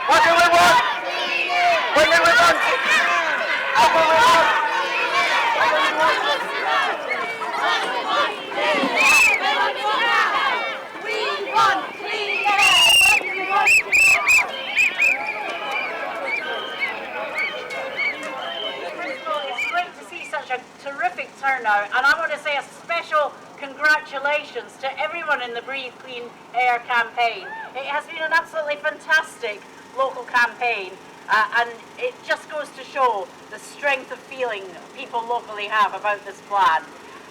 What do we want? What do we want? What do we want? We want clean air. It's great to see such a terrific turnout, and I want to say a special congratulations to everyone in the Breathe Clean Air campaign. It has been an absolutely fantastic local campaign, and it just goes to show the strength of feeling people locally have about this plan.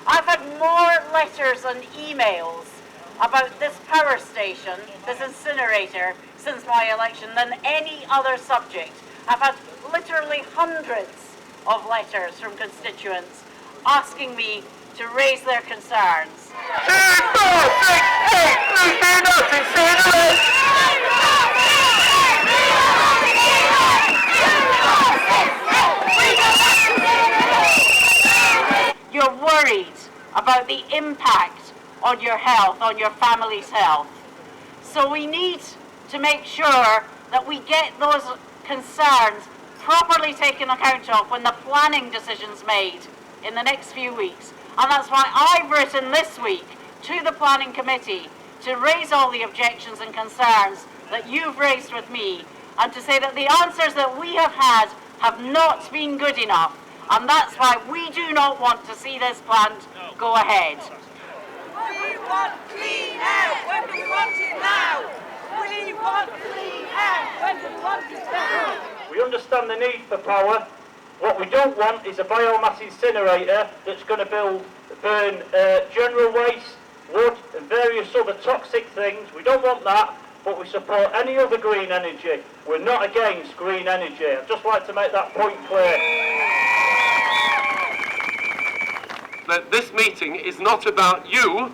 I've had more letters and emails about this power station, this incinerator, since my election than any other subject. I've had literally hundreds of letters from constituents asking me to raise their concerns. You're worried about the impact on your health, on your family's health. So we need to make sure that we get those concerns properly taken account of when the planning decision's made in the next few weeks. And that's why I've written this week to the Planning Committee to raise all the objections and concerns that you've raised with me, and to say that the answers that we have had have not been good enough, and that's why we do not want to see this plant go ahead. We want clean air. When do we want it now? We want clean air. When do we want it now? We understand the need for power. What we don't want is a biomass incinerator that's going to burn general waste, wood and various other toxic things. We don't want that, but we support any other green energy. We're not against green energy. I'd just like to make that point clear. That this meeting is not about you,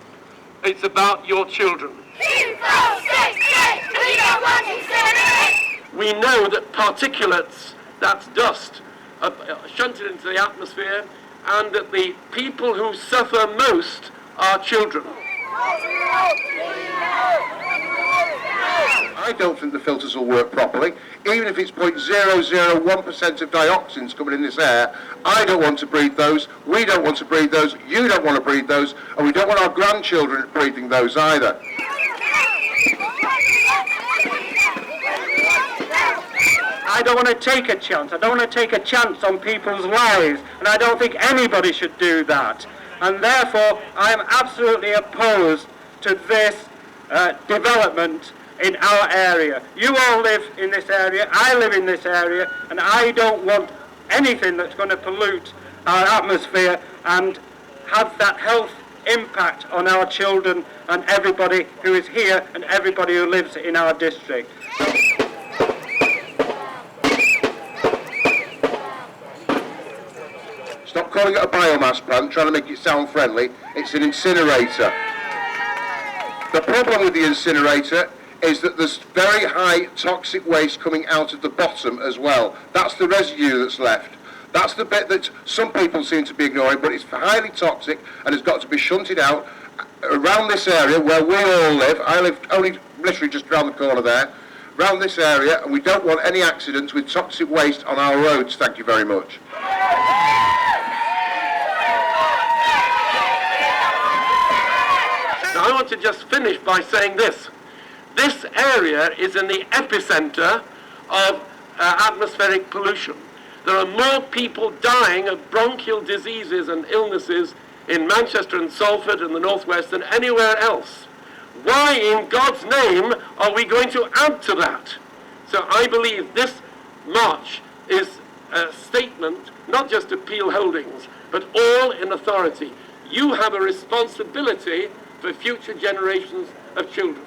it's about your children. We don't want incinerators! We know that particulates, that's dust, are shunted into the atmosphere, and that the people who suffer most are children. I don't think the filters will work properly. Even if it's 0.001% of dioxins coming in this air, I don't want to breathe those, we don't want to breathe those, you don't want to breathe those, and we don't want our grandchildren breathing those either. I don't want to take a chance. I don't want to take a chance on people's lives, and I don't think anybody should do that. And therefore, I am absolutely opposed to this development in our area. You all live in this area, I live in this area, and I don't want anything that's going to pollute our atmosphere and have that health impact on our children and everybody who is here and everybody who lives in our district. Stop calling it a biomass plant, trying to make it sound friendly. It's an incinerator. The problem with the incinerator is that there's very high toxic waste coming out of the bottom as well. That's the residue that's left. That's the bit that some people seem to be ignoring, but it's highly toxic and has got to be shunted out around this area where we all live. I live only literally just around the corner there, around this area, and we don't want any accidents with toxic waste on our roads. Thank you very much. Now I want to just finish by saying this. This area is in the epicenter of atmospheric pollution. There are more people dying of bronchial diseases and illnesses in Manchester and Salford and the Northwest than anywhere else. Why in God's name are we going to add to that? So I believe this march is a statement, not just to Peel Holdings, but all in authority. You have a responsibility for future generations of children.